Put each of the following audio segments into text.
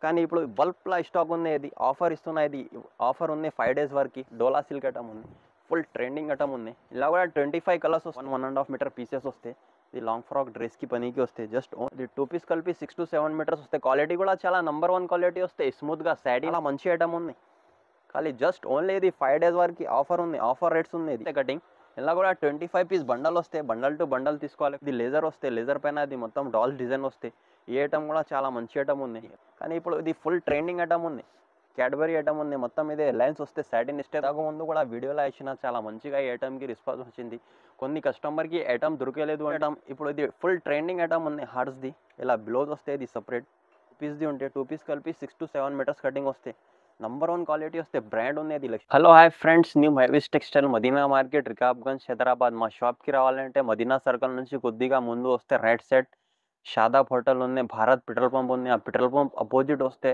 కానీ ఇప్పుడు బల్క్‌లో స్టాక్ ఉంది. ఇది ఆఫర్ ఇస్తున్నా. ఇది ఆఫర్ ఉంది 5 డేస్ వరకి. డోలా సిల్క్ ఐటమ్ ఉంది. ఫుల్ ట్రెండింగ్ ఐటమ్ ఉంది. ఇలా కూడా 25 కలర్స్ 1.5 మీటర్ పీసెస్ వస్తాయి. ఇది లాంగ్ ఫ్రాక్ డ్రెస్కి పనికి వస్తాయి. జస్ట్ ఇది 2 పీస్ కలిపి 6 to 7 మీటర్స్ వస్తాయి. క్వాలిటీ కూడా చాలా నంబర్ 1 క్వాలిటీ వస్తాయి. స్మూత్గా సాడీ అలా మంచి ఐటమ్ ఉంది. ఖాళీ జస్ట్ ఓన్లీ ఇది 5 డేస్ వరకు ఆఫర్ ఉంది. ఆఫర్ రేట్స్ ఉంది. ఇది కటింగ్ ఇలా కూడా 25 పీస్ బండల్ వస్తాయి. బండల్ టు బండల్ తీసుకోవాలి. ఇది లేజర్ వస్తాయి. లేజర్ పైన ఇది మొత్తం డాల్ డిజైన్ వస్తాయి. ఈ ఐటమ్ కూడా చాలా మంచి ఐటమ్ ఉంది. కానీ ఇప్పుడు ఇది ఫుల్ ట్రెండింగ్ ఐటమ్ ఉంది. క్యాడ్బరీ ఐటమ్ ఉంది. మొత్తం ఇదే లైన్స్ వస్తే సాటిన్ ఇస్తే దాకా ముందు కూడా వీడియోలో ఇచ్చిన చాలా మంచిగా ఈ ఐటమ్కి రెస్పాన్స్ వచ్చింది. కొన్ని కస్టమర్కి ఐటమ్ దొరకలేదు ఐటమ్. ఇప్పుడు ఇది ఫుల్ ట్రెండింగ్ ఐటమ్ ఉంది. హార్ట్స్ది ఇలా బ్లౌజ్ వస్తే ఇది సపరేట్ పీస్ది ఉంటే 2 పీస్ కలిపి 6 to 7 మీటర్స్ కటింగ్ వస్తాయి. నంబర్ 1 క్వాలిటీ వస్తే బ్రాండ్ ఉంది. అది హలో హాయ్ ఫ్రెండ్స్, న్యూ హైవీస్ టెక్స్టైల్ మదీనా మార్కెట్ రికాబ్గంజ్ హైదరాబాద్. మా షాప్కి రావాలంటే మదీనా సర్కిల్ నుంచి కొద్దిగా ముందు వస్తే రైట్ సైడ్ షాదాబ్ హోటల్ ఉంది. భారత్ పెట్రోల్ పంప్ ఉంది. ఆ పెట్రోల్ పంప్ అపోజిట్ వస్తే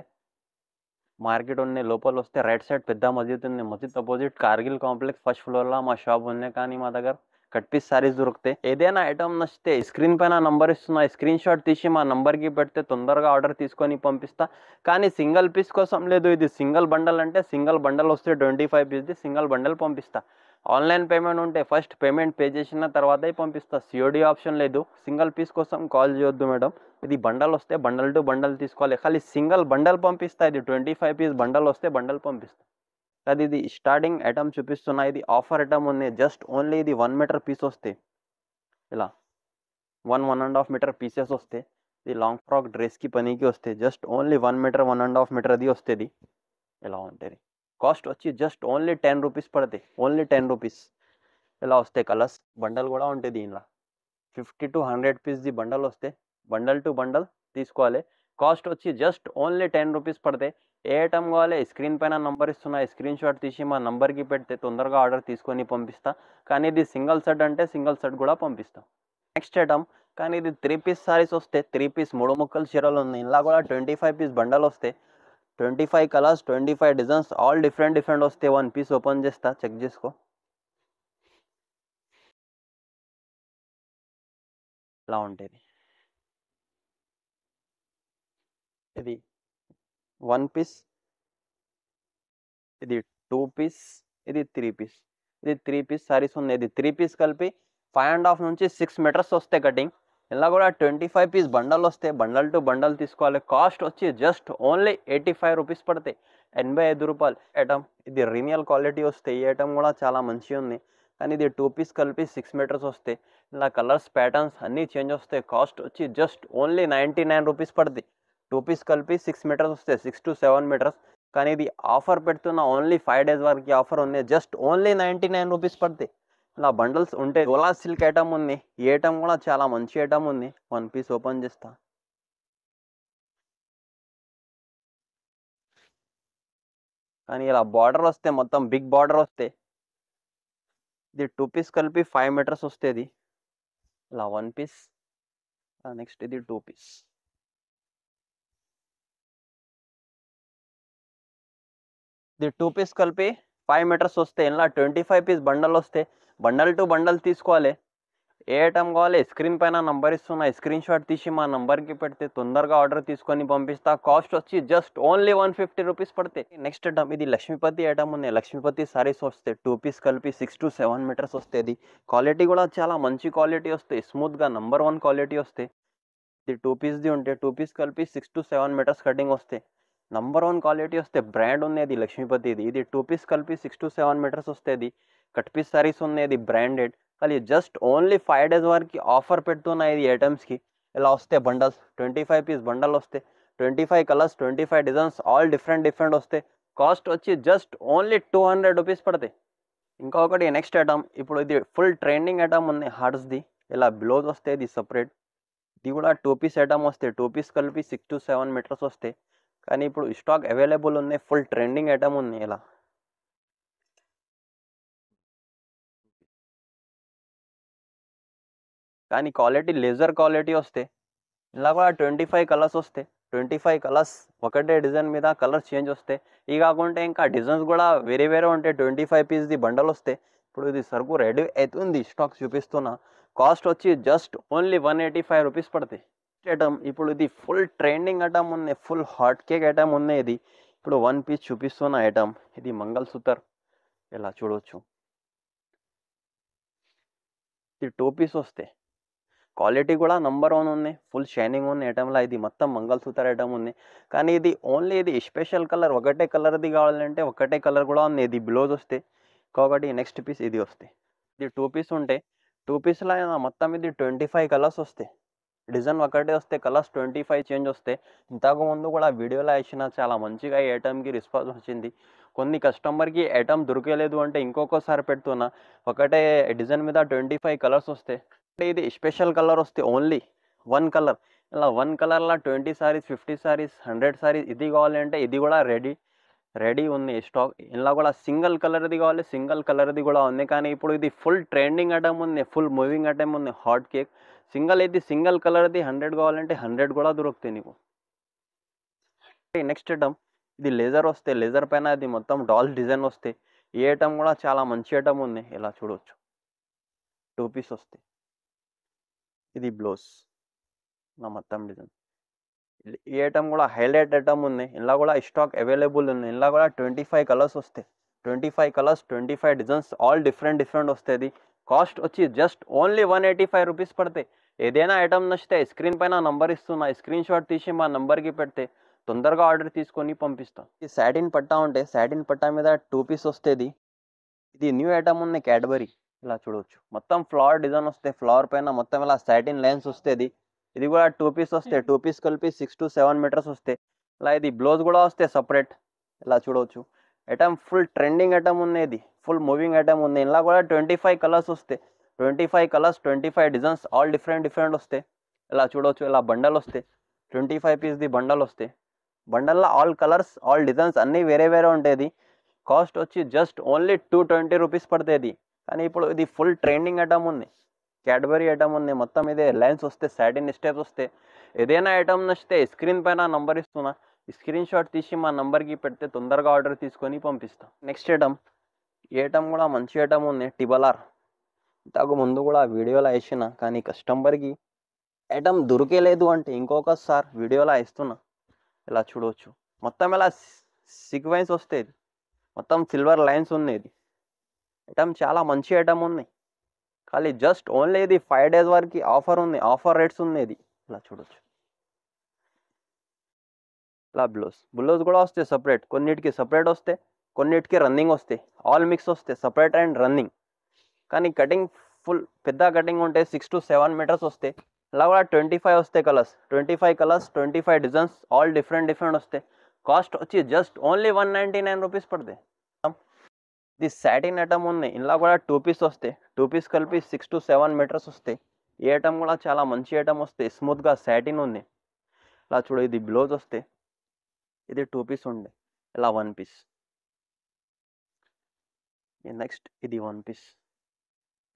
మార్కెట్ ఉంది. లోపల వస్తే రైట్ సైడ్ పెద్ద మస్జిద్ ఉంది. మస్జిద్ అపోజిట్ కార్గిల్ కాంప్లెక్స్ ఫస్ట్ ఫ్లోర్లో మా షాప్ ఉంది. కానీ మా దగ్గర కట్ పీస్ సారీస్ దొరుకుతాయి. ఏదైనా ఐటమ్ నచ్చితే స్క్రీన్ పైన నంబర్ ఇస్తున్నా. స్క్రీన్ షాట్ తీసి మా నంబర్కి పెడితే తొందరగా ఆర్డర్ తీసుకొని పంపిస్తా. కానీ సింగిల్ పీస్ కోసం లేదు. ఇది సింగిల్ బండల్ అంటే సింగిల్ బండల్ వస్తే 25 పీస్ది సింగిల్ బండల్ పంపిస్తా. ఆన్లైన్ పేమెంట్ ఉంటే ఫస్ట్ పేమెంట్ పే చేసిన తర్వాతే పంపిస్తా. సిఓడి ఆప్షన్ లేదు. సింగిల్ పీస్ కోసం కాల్ చేయొద్దు మేడం. ఇది బండల్ వస్తే బండల్ టు బండల్ తీసుకోవాలి. ఖాళీ సింగిల్ బండల్ పంపిస్తా. ఇది 25 పీస్ బండల్ వస్తే బండల్ పంపిస్తా. అది ఇది స్టార్టింగ్ ఐటమ్ చూపిస్తున్నా. ఇది ఆఫర్ ఐటమ్ ఉంది. జస్ట్ ఓన్లీ ఇది 1 మీటర్ పీస్ వస్తాయి. ఇలా 1.5 మీటర్ పీసెస్ వస్తాయి. ఇది లాంగ్ ఫ్రాక్ డ్రెస్కి పనికి వస్తాయి. జస్ట్ ఓన్లీ 1 మీటర్ 1.5 మీటర్ అది వస్తుంది. ఇలా ఉంటుంది. కాస్ట్ వచ్చి జస్ట్ ఓన్లీ 10 రూపీస్ పడతాయి. Only 10 rupees. ఇలా వస్తాయి కలర్స్. బండల్ కూడా ఉంటుంది. ఇలా 50 to 100 పీస్ది బండల్ వస్తే బండల్ టు బండల్ తీసుకోవాలి. కాస్ట్ వచ్చి జస్ట్ ఓన్లీ 10 రూపీస్ పడతాయి. ఏ ఐటమ్ కావాలి స్క్రీన్ పైన నంబర్ ఇస్తున్నా. స్క్రీన్ షాట్ తీసి మా నంబర్కి పెడితే తొందరగా ఆర్డర్ తీసుకొని పంపిస్తా. కానీ ఇది సింగిల్ సెట్ అంటే సింగిల్ సెట్ కూడా పంపిస్తా. నెక్స్ట్ ఐటమ్ కానీ ఇది 3 పీస్ సారీస్ వస్తే 3 పీస్ 3 ముక్కలు చీరలు ఉంది. ఇలా కూడా 25 పీస్ బండల్ వస్తే 25 కలర్స్ 25 డిజైన్స్ ఆల్ డిఫరెంట్ వస్తే 1 పీస్ ఓపెన్ చేస్తా. చెక్ చేసుకో. ఇలా ఉంటుంది. ఇది 1 పీస్, ఇది 2 పీస్, ఇది 3 పీస్. ఇది 3 పీస్ సారీస్ ఉంది. ఇది 3 పీస్ కలిపి 5.5 నుంచి 6 మీటర్స్ వస్తాయి కటింగ్. ఇలా కూడా 25 పీస్ బండల్ వస్తే బండల్ టు బండల్ తీసుకోవాలి. కాస్ట్ వచ్చి జస్ట్ ఓన్లీ 85 రూపీస్ పడతాయి. 85 రూపాయలు ఐటమ్. ఇది రీనియల్ క్వాలిటీ వస్తాయి. ఈ ఐటమ్ కూడా చాలా మంచిగా ఉంది. కానీ ఇది 2 పీస్ కలిపి 6 మీటర్స్ వస్తాయి. ఇలా కలర్స్ ప్యాటర్న్స్ అన్నీ చేంజ్ వస్తాయి. కాస్ట్ వచ్చి జస్ట్ ఓన్లీ 99 రూపీస్ పడుతుంది. 2 పీస్ కలిపి 6 మీటర్స్ వస్తాయి. 6 to 7 మీటర్స్. కానీ ఇది ఆఫర్ పెడుతున్న ఓన్లీ 5 డేస్ వరకు ఆఫర్ ఉంది. జస్ట్ ఓన్లీ 99 రూపీస్ పడతాయి. ఇలా బండల్స్ ఉంటాయి. డోలా సిల్క్ ఐటమ్ ఉంది. ఈ ఐటమ్ కూడా చాలా మంచి ఐటమ్ ఉంది. 1 పీస్ ఓపెన్ చేస్తా. కానీ ఇలా బార్డర్ వస్తే మొత్తం బిగ్ బార్డర్ వస్తే ఇది 2 పీస్ కలిపి 5 మీటర్స్ వస్తుంది. ఇలా 1 పీస్. నెక్స్ట్ ఇది 2 పీస్. ఇది 2 పీస్ కలిపి 5 మీటర్స్ వస్తే ఇలా 25 పీస్ బండల్ వస్తే బండల్ టు బండల్ తీసుకోవాలి. ఏ ఐటమ్ కావాలి స్క్రీన్ పైన నంబర్ ఇస్తున్నా. స్క్రీన్ షాట్ తీసి మా నంబర్కి పెడితే తొందరగా ఆర్డర్ తీసుకొని పంపిస్తా. కాస్ట్ వచ్చి జస్ట్ ఓన్లీ 150 రూపీస్ పడతాయి. నెక్స్ట్ ఐటమ్ ఇది లక్ష్మీపతి ఐటమ్ ఉంది. లక్ష్మీపతి సారీస్ వస్తే 2 పీస్ కలిపి 6 to 7 మీటర్స్ వస్తుంది. క్వాలిటీ కూడా చాలా మంచి క్వాలిటీ వస్తాయి. స్మూత్గా నంబర్ 1 క్వాలిటీ వస్తాయి. ఇది 2 పీస్ది ఉంటే 2 పీస్ కలిపి 6 to 7 మీటర్స్ కటింగ్ వస్తాయి. నంబర్ 1 క్వాలిటీ వస్తే బ్రాండ్ ఉంది. లక్ష్మీపతిది. ఇది 2 పీస్ కలిపి 6 to 7 మీటర్స్ వస్తుంది. కట్ పీస్ సారీస్ ఉన్నాయి. బ్రాండెడ్. కానీ జస్ట్ ఓన్లీ 5 డేస్ వరకు ఆఫర్ పెడుతున్నాయి ఇది ఐటమ్స్కి. ఇలా వస్తే బండల్స్ 25 పీస్ బండల్ వస్తే 25 కలర్స్ 25 డిజైన్స్ ఆల్ డిఫరెంట్ వస్తాయి. కాస్ట్ వచ్చి జస్ట్ ఓన్లీ 200 రూపీస్ పడతాయి. ఇంకొకటి నెక్స్ట్ ఐటమ్. ఇప్పుడు ఇది ఫుల్ ట్రెండింగ్ ఐటమ్ ఉంది. హార్ట్స్ది. ఇలా బ్లౌజ్ వస్తే ఇది సపరేట్. ఇది కూడా 2 పీస్ ఐటమ్ వస్తే 2 పీస్ కలిపి 6 to 7 మీటర్స్ వస్తాయి. కానీ ఇప్పుడు స్టాక్ అవైలబుల్ ఉంది. ఫుల్ ట్రెండింగ్ ఐటమ్ ఉంది. ఇలా కానీ క్వాలిటీ లేజర్ క్వాలిటీ వస్తే ఇలా కూడా 25 కలర్స్ వస్తాయి. 25 కలర్స్ ఒకటే డిజైన్ మీద కలర్స్ చేంజ్ వస్తాయి. ఇవి కాకుంటే ఇంకా డిజైన్స్ కూడా వేరే ఉంటాయి. 25 పీస్ది బండల్ వస్తే ఇప్పుడు ఇది సరుకు రెడీ అవుతుంది. స్టాక్ చూపిస్తున్నా. కాస్ట్ వచ్చి జస్ట్ ఓన్లీ 185 రూపీస్ పడతాయి. ఐటమ్ ఇప్పుడు ఇది ఫుల్ ట్రెండింగ్ ఐటమ్ ఉంది, ఫుల్ హాట్ కేక్ ఐటమ్ ఉంది. ఇది ఇప్పుడు వన్ పీస్ చూపిస్తున్న ఐటమ్. ఇది మంగళసూత్ర, ఇలా చూడవచ్చు. ఇది టూ పీస్ వస్తే క్వాలిటీ కూడా నంబర్ వన్ ఉంది, ఫుల్ షైనింగ్ ఉంది ఐటమ్లా. ఇది మొత్తం మంగళసూత్ర ఐటమ్ ఉంది. కానీ ఇది ఓన్లీ ఇది స్పెషల్ కలర్, ఒకటే కలర్ది కావాలంటే ఒకటే కలర్ కూడా ఉంది. ఇది బ్లౌజ్ వస్తే కాబట్టి నెక్స్ట్ పీస్ ఇది వస్తే ఇది టూ పీస్ ఉంటే టూ పీస్లో మొత్తం ఇది 25 కలర్స్ వస్తాయి. డిజైన్ ఒకటే వస్తే కలర్స్ 25 చేంజ్ వస్తాయి. ఇంతకు ముందు కూడా వీడియోలో వేసిన చాలా మంచిగా ఈ ఐటమ్కి రెస్పాన్స్ వచ్చింది. కొన్ని కస్టమర్కి ఐటమ్ దొరకలేదు అంటే ఇంకొకసారి పెడుతున్నా. ఒకటే డిజైన్ మీద 25 కలర్స్ వస్తాయి. ఇది స్పెషల్ కలర్ వస్తే ఓన్లీ వన్ కలర్, ఇలా వన్ కలర్లో 20 సారీస్, 50 సారీస్, 100 సారీస్ ఇది కావాలంటే ఇది కూడా రెడీ ఉంది స్టాక్. ఇలా కూడా సింగిల్ కలర్ది కావాలి, సింగిల్ కలర్ది కూడా ఉంది. కానీ ఇప్పుడు ఇది ఫుల్ ట్రెండింగ్ ఐటమ్ ఉంది, ఫుల్ మూవింగ్ ఐటమ్ ఉంది హాట్ కేక్. సింగిల్ కలర్ది 100 కావాలంటే 100 కూడా దొరుకుతాయి నీకు. నెక్స్ట్ ఐటమ్ ఇది లేజర్ వస్తే, లేజర్ పైన ఇది మొత్తం డాల్స్ డిజైన్ వస్తే ఈ ఐటమ్ కూడా చాలా మంచి ఐటమ్ ఉంది. ఇలా చూడవచ్చు. టూ పీస్ వస్తే ఇది బ్లౌజ్ నా మొత్తం డిజైన్. ఈ ఐటమ్ కూడా హైలైట్ ఐటమ్ ఉంది. ఇలా కూడా స్టాక్ అవైలబుల్ ఉంది. ఇలా కూడా 25 కలర్స్ వస్తాయి. 25 కలర్స్, 25 డిజైన్స్, ఆల్ డిఫరెంట్ వస్తుంది. కాస్ట్ వచ్చి జస్ట్ ఓన్లీ 185 రూపీస్ పడతాయి. ఏదైనా ఐటమ్ నచ్చితే స్క్రీన్ పైన నంబర్ ఇస్తున్నా, స్క్రీన్ షాట్ తీసి మా నంబర్కి పెడితే తొందరగా ఆర్డర్ తీసుకొని పంపిస్తాం. ఈ సాటిన్ పట్టా ఉంటే సాటిన్ పట్టా మీద టూ పీస్ వస్తుంది. ఇది న్యూ ఐటమ్ ఉంది క్యాడ్బరీ. ఇలా చూడవచ్చు. మొత్తం ఫ్లవర్ డిజైన్ వస్తే, ఫ్లవర్ పైన మొత్తం ఇలా సాటిన్ లైన్స్ వస్తుంది. ఇది కూడా టూ పీస్ వస్తే, టూ పీస్ కలిపి 6 to 7 మీటర్స్ వస్తాయి. ఇలా ఇది బ్లౌజ్ కూడా వస్తే సపరేట్. ఇలా చూడవచ్చు. ఐటమ్ ఫుల్ ట్రెండింగ్ ఐటమ్ ఉంది, ఇది ఫుల్ మూవింగ్ ఐటమ్ ఉంది. ఇలా కూడా 25 కలర్స్ వస్తాయి. 25 కలర్స్, 25 డిజైన్స్, ఆల్ డిఫరెంట్ వస్తాయి. ఇలా చూడవచ్చు. ఇలా బండల్ వస్తే 25 పీస్ది బండల్ వస్తే, బండల్లో ఆల్ కలర్స్, ఆల్ డిజైన్స్ అన్నీ వేరే ఉంటుంది. కాస్ట్ వచ్చి జస్ట్ ఓన్లీ 220 రూపీస్ పడుతుంది. కానీ ఇప్పుడు ఇది ఫుల్ ట్రెండింగ్ ఐటమ్ ఉంది, క్యాడ్బరీ ఐటమ్ ఉంది. మొత్తం ఇదే లైన్స్ వస్తే, సాటిన్ స్టెప్స్ వస్తే. ఏదైనా ఐటమ్ నచ్చితే స్క్రీన్ పైన నంబర్ ఇస్తున్నా, స్క్రీన్ షాట్ తీసి మా నంబర్కి పెడితే తొందరగా ఆర్డర్ తీసుకొని పంపిస్తాం. నెక్స్ట్ ఐటమ్, ఈ ఐటమ్ కూడా మంచి ఐటమ్ ఉంది, టిబలార్. ఇంతకు ముందు కూడా వీడియోలో వేసిన, కానీ కస్టమర్కి ఐటమ్ దొరికేలేదు అంటే ఇంకొకసారి వీడియోలో ఇస్తున్నా. ఇలా చూడవచ్చు. మొత్తం ఇలా సీక్వెన్స్ వస్తుంది, మొత్తం సిల్వర్ లైన్స్ ఉన్నాయి. ఐటమ్ చాలా మంచి ఐటమ్ ఉంది. ఖాళీ జస్ట్ ఓన్లీ ఇది 5 days వరకు ఆఫర్ ఉంది, ఆఫర్ రేట్స్ ఉంది. ఇలా చూడవచ్చు. ఇలా బ్లౌజ్ కూడా వస్తే సపరేట్, కొన్నిటికి సపరేట్ వస్తే, కొన్నిటికి రన్నింగ్ వస్తే, ఆల్ మిక్స్ వస్తే సపరేట్ అండ్ రన్నింగ్. కానీ కటింగ్ ఫుల్ పెద్ద కటింగ్ ఉంటే 6 to 7 మీటర్స్ వస్తే. ఇలా కూడా 25 వస్తాయి colours, 25 colours, 25 designs, all different వస్తాయి. కాస్ట్ వచ్చి జస్ట్ ఓన్లీ 199 రూపీస్ పడతాయి. ఇది సాటిన్ ఐటమ్ ఉంది. ఇలా కూడా టూ పీస్ వస్తే, టూ పీస్ కలిపి 6 to 7 మీటర్స్ వస్తాయి. ఈ ఐటమ్ కూడా చాలా మంచి ఐటమ్ వస్తే, స్మూత్గా సాటిన్ ఉంది. ఇలా చూడ. ఇది బ్లౌజ్ వస్తే, ఇది టూ పీస్ ఉండే, ఇలా వన్ పీస్. నెక్స్ట్ ఇది వన్ పీస్,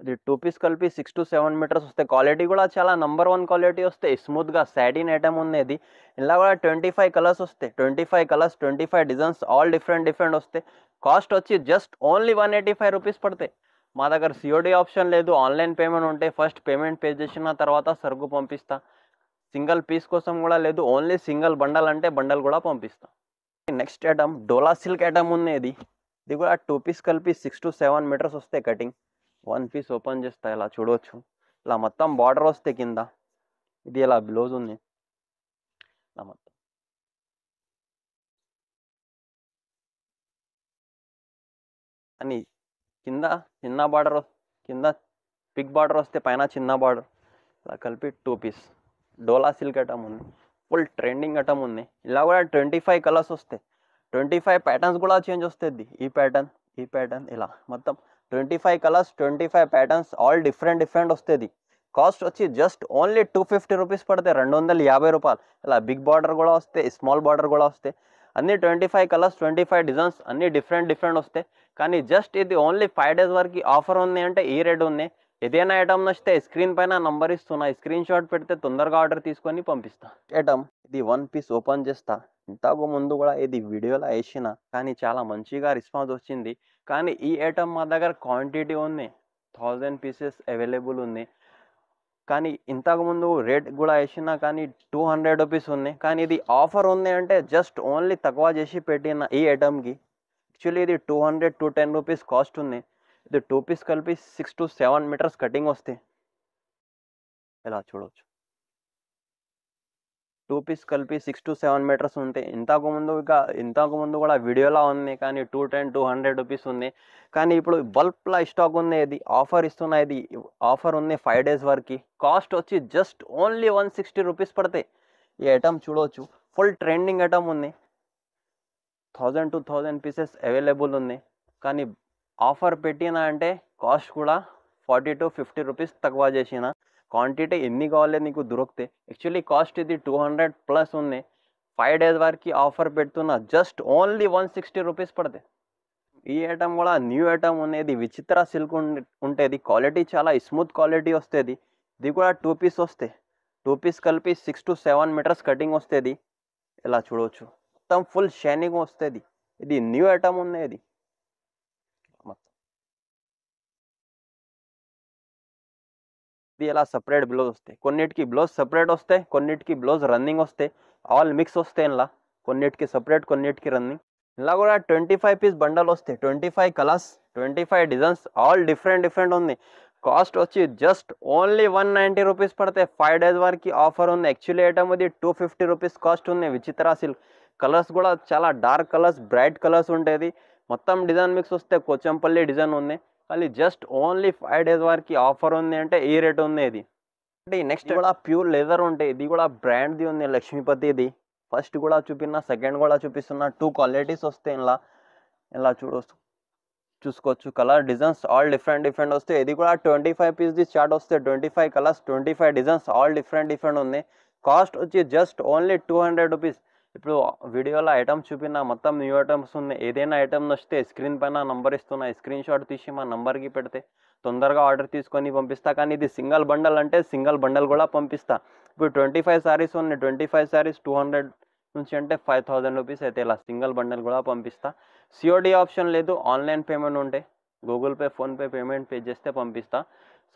ఇది టూ పీస్ కలిపి 6 to 7 మీటర్స్ వస్తాయి. క్వాలిటీ కూడా చాలా నంబర్ వన్ క్వాలిటీ వస్తాయి, స్మూత్గా సాటిన్ ఐటమ్ ఉంది. ఇది ఇలా కూడా 25 కలర్స్ వస్తాయి, 25 కలర్స్, 25 డిజైన్స్, ఆల్ డిఫరెంట్ వస్తాయి. కాస్ట్ వచ్చి జస్ట్ ఓన్లీ 185 రూపీస్ పడతాయి. మా దగ్గర సిఓడి ఆప్షన్ లేదు, ఆన్లైన్ పేమెంట్ ఉంటే ఫస్ట్ పేమెంట్ పే చేసిన తర్వాత సరుకు పంపిస్తా. సింగిల్ పీస్ కోసం కూడా లేదు, ఓన్లీ సింగిల్ బండల్ అంటే బండల్ కూడా పంపిస్తా. నెక్స్ట్ ఐటమ్ డోలా సిల్క్ ఐటమ్ ఉంది. ఇది కూడా టూ పీస్ కలిపి 6 to 7 మీటర్స్ వస్తాయి కటింగ్. వన్ పీస్ ఓపెన్ చేస్తా. ఇలా చూడవచ్చు. ఇలా మొత్తం బార్డర్ వస్తే కింద, ఇది ఇలా బ్లౌజ్ ఉంది. ఇలా మొత్తం అని కింద చిన్న బార్డర్, కింద బిగ్ బార్డర్ వస్తే పైన చిన్న బార్డర్, ఇలా కలిపి టూ పీస్ డోలా సిల్క్ ఐటమ్ ఉంది. ఫుల్ ట్రెండింగ్ ఐటమ్ ఉంది. ఇలా కూడా 25 కలర్స్ వస్తాయి, 25 ప్యాటర్న్స్ కూడా చేంజ్ వస్తుంది. ఈ ప్యాటర్న్ ఇలా మొత్తం 25 కలర్స్, 25 ప్యాటర్న్స్, ఆల్ డిఫరెంట్ వస్తుంది. కాస్ట్ వచ్చి జస్ట్ ఓన్లీ 250 రూపీస్ పడతాయి, 250 రూపాయలు. ఇలా బిగ్ బార్డర్ కూడా వస్తాయి, స్మాల్ బార్డర్ కూడా వస్తాయి. అన్ని 25 కలర్స్, 25 డిజైన్స్, అన్ని డిఫరెంట్ వస్తాయి. కానీ జస్ట్ ఇది ఓన్లీ 5 days వరకు ఆఫర్ ఉంది అంటే ఈ రేట్ ఉంది. ఏదైనా ఐటమ్ నచ్చితే స్క్రీన్ పైన నంబర్ ఇస్తున్నా, స్క్రీన్ షాట్ పెడితే తొందరగా ఆర్డర్ తీసుకొని పంపిస్తా. ఐటమ్ ఇది వన్ పీస్ ఓపెన్ చేస్తా. ఇంతకు ముందు కూడా ఇది వీడియోలో వేసిన, కానీ చాలా మంచిగా రెస్పాన్స్ వచ్చింది. కానీ ఈ ఐటమ్ మా దగ్గర క్వాంటిటీ ఉంది, 1000 పీసెస్ అవైలబుల్ ఉంది. కానీ ఇంతకుముందు రేట్ కూడా వేసినా కానీ 200 రూపీస్ ఉన్నాయి. కానీ ఇది ఆఫర్ ఉంది అంటే జస్ట్ ఓన్లీ తక్కువ చేసి పెట్టిన ఈ ఐటమ్కి. యాక్చువల్లీ ఇది 200-210 రూపీస్ కాస్ట్ ఉంది. ఇది 2 పీస్ కలిపి 6 to 7 మీటర్స్ కటింగ్ వస్తాయి. ఇలా చూడవచ్చు. 2 పీస్ కలిపి 6 to 7 మీటర్స్ ఉంటాయి. ఇంతకుముందు కూడా వీడియోలో ఉంది కానీ 210-200 రూపీస్ ఉంది. కానీ ఇప్పుడు బల్క్లో స్టాక్ ఉంది. ఇది ఆఫర్ ఇస్తున్నా. ఇది ఆఫర్ ఉంది 5 days వరకు. కాస్ట్ వచ్చి జస్ట్ ఓన్లీ 160 రూపీస్ పడతాయి. ఈ ఐటమ్ చూడవచ్చు. ఫుల్ ట్రెండింగ్ ఐటమ్ ఉంది. 1000 to 1000 పీసెస్ అవైలబుల్ ఉంది. కానీ ఆఫర్ పెట్టినా అంటే కాస్ట్ కూడా 40 to 50 రూపీస్ తక్కువ చేసిన. క్వాంటిటీ ఎన్ని కావాలి నీకు దొరుకుతాయి. యాక్చువల్లీ కాస్ట్ ఇది 200+ ఉంది. 5 days వరకు ఆఫర్ పెడుతున్నా. జస్ట్ ఓన్లీ 160 రూపీస్ పడతాయి. ఈ ఐటమ్ కూడా న్యూ ఐటమ్ ఉంది. విచిత్ర సిల్క్ ఉంటుంది. క్వాలిటీ చాలా స్మూత్ క్వాలిటీ వస్తుంది. ఇది కూడా 2 పీస్ వస్తాయి. 2 పీస్ కలిపి 6 to 7 మీటర్స్ కటింగ్ వస్తుంది. ఇలా చూడవచ్చు. మొత్తం ఫుల్ షైనింగ్ వస్తుంది. ఇది న్యూ ఐటమ్ ఉంది. ఇది ఇలా సపరేట్ బ్లౌజ్ వస్తాయి. కొన్నిటికి బ్లౌజ్ సపరేట్ వస్తాయి, కొన్నిటికి బ్లౌజ్ రన్నింగ్ వస్తాయి. ఆల్ మిక్స్ వస్తాయి. ఇలా కొన్నిటికి సపరేట్, కొన్నిటికి రన్నింగ్. ఇలా కూడా 25 పీస్ బండల్ వస్తాయి. 25 కలర్స్, 25 డిజైన్స్, ఆల్ డిఫరెంట్ ఉంది. కాస్ట్ వచ్చి జస్ట్ ఓన్లీ 190 రూపీస్ పడతాయి. 5 days వరకు ఆఫర్ ఉంది. యాక్చువల్లీ ఐటమ్ ఇది 250 రూపీస్ కాస్ట్ ఉంది. విచిత్ర సిల్క్. కలర్స్ కూడా చాలా డార్క్ కలర్స్, బ్రైట్ కలర్స్ ఉంటుంది. మొత్తం డిజైన్ మిక్స్ వస్తాయి. కొచ్చంపల్లి డిజైన్ ఉంది. కానీ జస్ట్ ఓన్లీ 5 days వరకు ఆఫర్ ఉంది అంటే ఈ రేట్ ఉంది. ఇది అంటే నెక్స్ట్ కూడా ప్యూర్ లెదర్ ఉంటాయి. ఇది కూడా బ్రాండ్ది ఉంది, లక్ష్మీపతిది. ఫస్ట్ కూడా చూపిన, సెకండ్ కూడా చూపిస్తున్నా. 2 క్వాలిటీస్ వస్తాయి. ఇలా చూసుకోవచ్చు. కలర్ డిజైన్స్ ఆల్ డిఫరెంట్ వస్తాయి. ఇది కూడా 25 పీస్ది స్టార్ట్ వస్తాయి. 25 కలర్స్, 25 డిజైన్స్, ఆల్ డిఫరెంట్ ఉంది. కాస్ట్ వచ్చి జస్ట్ ఓన్లీ 200 రూపీస్. ఇప్పుడు వీడియోలో ఐటమ్స్ చూపిన మొత్తం న్యూ ఐటమ్స్ ఉన్నాయి. ఏదైనా ఐటమ్ వస్తే స్క్రీన్ పైన నంబర్ ఇస్తున్నా. స్క్రీన్ షాట్ తీసి మా నంబర్కి పెడితే తొందరగా ఆర్డర్ తీసుకొని పంపిస్తా. కానీ ఇది సింగిల్ బండల్ అంటే సింగిల్ బండల్ కూడా పంపిస్తా. ఇప్పుడు 25 శారీస్ ఉన్నాయి. 25 శారీస్ 200 నుంచి అంటే 5000 రూపీస్ అయితే ఇలా సింగిల్ బండల్ కూడా పంపిస్తా. సిఓడి ఆప్షన్ లేదు. ఆన్లైన్ పేమెంట్ ఉంటే Google pay, PhonePe payment pay చేస్తే పంపిస్తా.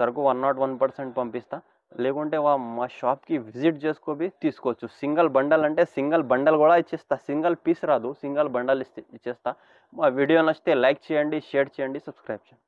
సరుకు 101% పంపిస్తా. లేకుంటే మా షాప్కి విజిట్ చేసుకోవి తీసుకోవచ్చు. సింగిల్ బండల్ అంటే సింగిల్ బండల్ కూడా ఇచ్చేస్తా. సింగిల్ పీస్ రాదు, సింగిల్ బండల్ ఇచ్చేస్తా. మా వీడియో నచ్చితే లైక్ చేయండి, షేర్ చేయండి, సబ్స్క్రైబ్ చేయండి.